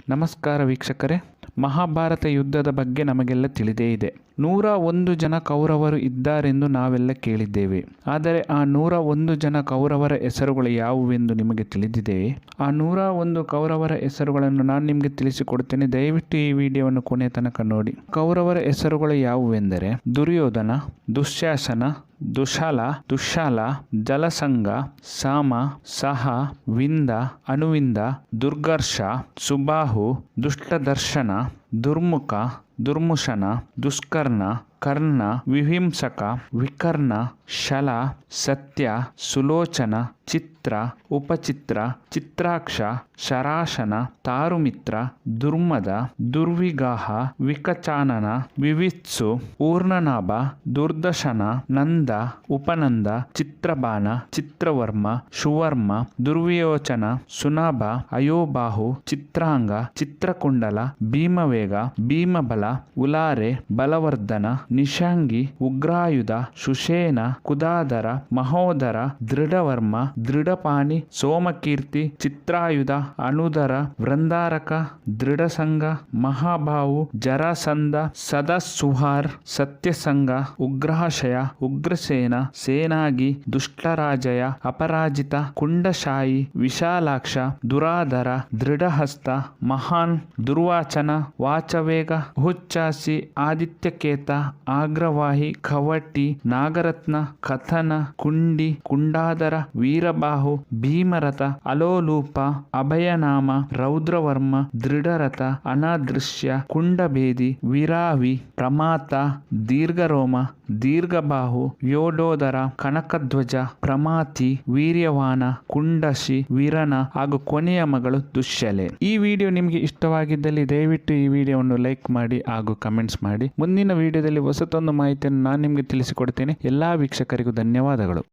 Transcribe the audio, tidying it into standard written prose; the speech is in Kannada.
ನಮಸ್ಕಾರ ವೀಕ್ಷಕರೇ. ಮಹಾಭಾರತ ಯುದ್ಧದ ಬಗ್ಗೆ ನಮಗೆಲ್ಲ ತಿಳಿದೇ ಇದೆ. 101 ಜನ ಕೌರವರು ಇದ್ದಾರೆಂದು ನಾವೆಲ್ಲ ಕೇಳಿದ್ದೇವೆ. ಆದರೆ ಆ 101 ಜನ ಕೌರವರ ಹೆಸರುಗಳು ಯಾವುವೆಂದು ನಿಮಗೆ ತಿಳಿದಿದೆಯೇ? ಆ 101 ಕೌರವರ ಹೆಸರುಗಳನ್ನು ನಾನು ನಿಮಗೆ ತಿಳಿಸಿಕೊಡ್ತೇನೆ. ದಯವಿಟ್ಟು ಈ ವಿಡಿಯೋವನ್ನು ಕೊನೆ ತನಕ ನೋಡಿ. ಕೌರವರ ಹೆಸರುಗಳು ಯಾವುವೆಂದರೆ ದುರ್ಯೋಧನ, ದುಶ್ಯಾಸನ, ದುಶಾಲ, ದುಶ್ಯಾಲ, ಜಲಸಂಗ, ಸಾಮ, ಸಹ, ವಿಂದ, ಅನುವಿಂದ, ದುರ್ಗರ್ಷ, ಸುಬಾಹು, ದುಷ್ಟದರ್ಶನ, ದುರ್ಮುಖ, ದುರ್ಮುಷನ, ದುಷ್ಕರ್ಣ, ಕರ್ಣ, ವಿಹಿಂಸಕ, ವಿಕರ್ಣ, ಶಲ, ಸತ್ಯ, ಸುಲೋಚನ, ಚಿತ್ರ, ಉಪಚಿತ್ರ, ಚಿತ್ರಾಕ್ಷ, ಶರಾಶನ, ತಾರುಮಿತ್ರ, ದುರ್ಮದ, ದುರ್ವಿಗಾಹ, ವಿಕಚಾನನ, ವಿವಿತ್ಸು, ಪೂರ್ಣನಾಭ, ದುರ್ದಶನ, ನಂದ, ಉಪನಂದ, ಚಿತ್ರಬಾಣ, ಚಿತ್ರವರ್ಮ, ಶುವರ್ಮ, ದುರ್ವಿಯೋಚನ, ಸುನಾಭ, ಅಯೋಬಾಹು, ಚಿತ್ರಾಂಗ, ಚಿತ್ರಕುಂಡಲ, ಭೀಮವೇಗ, ಭೀಮಬಲ, ಉಲಾರೆ, ಬಲವರ್ಧನ, ನಿಶಾಂಗಿ, ಉಗ್ರಾಯುಧ, ಶುಷೇನ, ಕುದಾಧರ, ಮಹೋದರ, ದೃಢವರ್ಮ, ದೃಢಪಾಣಿ, ಸೋಮಕೀರ್ತಿ, ಚಿತ್ರಾಯುಧ, ಅನುದರ, ವೃಂದಾರಕ, ದೃಢಸಂಗ, ಮಹಾಬಾಹು, ಜರಾಸಂಧ, ಸದಸುಹಾರ್, ಸತ್ಯಸಂಗ, ಉಗ್ರಾಶಯ, ಉಗ್ರಸೇನ, ಸೇನಾಗಿ, ದುಷ್ಟರಾಜಯ, ಅಪರಾಜಿತ, ಕುಂಡಶಾಯಿ, ವಿಶಾಲಾಕ್ಷ, ದುರಾಧರ, ದೃಢಹಸ್ತ, ಮಹಾನ್, ದುರ್ವಾಚನ, ವಾಚವೇಗ, ಹುಚ್ಚಾಸಿ, ಆದಿತ್ಯಕೇತ, ಆಗ್ರವಾಹಿ, ಕವಟಿ, ನಾಗರತ್ನ, ಕಥನ, ಕುಂಡಿ, ಕುಂಡಾಧರ, ವೀರಬಾಹು, ಭೀಮರಥ, ಅಲೋಲೂಪ, ಅಭಯನಾಮ, ರೌದ್ರವರ್ಮ, ದೃಢರಥ, ಅನಾದೃಶ್ಯ, ಕುಂಡಭೇದಿ, ವಿರಾವಿ, ಪ್ರಮಾತ, ದೀರ್ಘರೋಮ, ದೀರ್ಘಬಾಹು, ಯೋಡೋದರ, ಕನಕಧ್ವಜ, ಪ್ರಮಾತಿ, ವೀರ್ಯವಾನ, ಕುಂಡಶಿ, ವೀರನ ಹಾಗೂ ಕೊನೆಯ ಮಗಳು ದುಶ್ಯಲೆ. ಈ ವಿಡಿಯೋ ನಿಮಗೆ ಇಷ್ಟವಾಗಿದ್ದಲ್ಲಿ ದಯವಿಟ್ಟು ಈ ವಿಡಿಯೋವನ್ನು ಲೈಕ್ ಮಾಡಿ ಹಾಗೂ ಕಮೆಂಟ್ಸ್ ಮಾಡಿ. ಮುಂದಿನ ವಿಡಿಯೋದಲ್ಲಿ ಹೊಸತೊಂದು ಮಾಹಿತಿಯನ್ನು ನಾನು ನಿಮಗೆ ತಿಳಿಸಿಕೊಡ್ತೇನೆ. ಎಲ್ಲಾ ವೀಕ್ಷಕರಿಗೂ ಧನ್ಯವಾದಗಳು.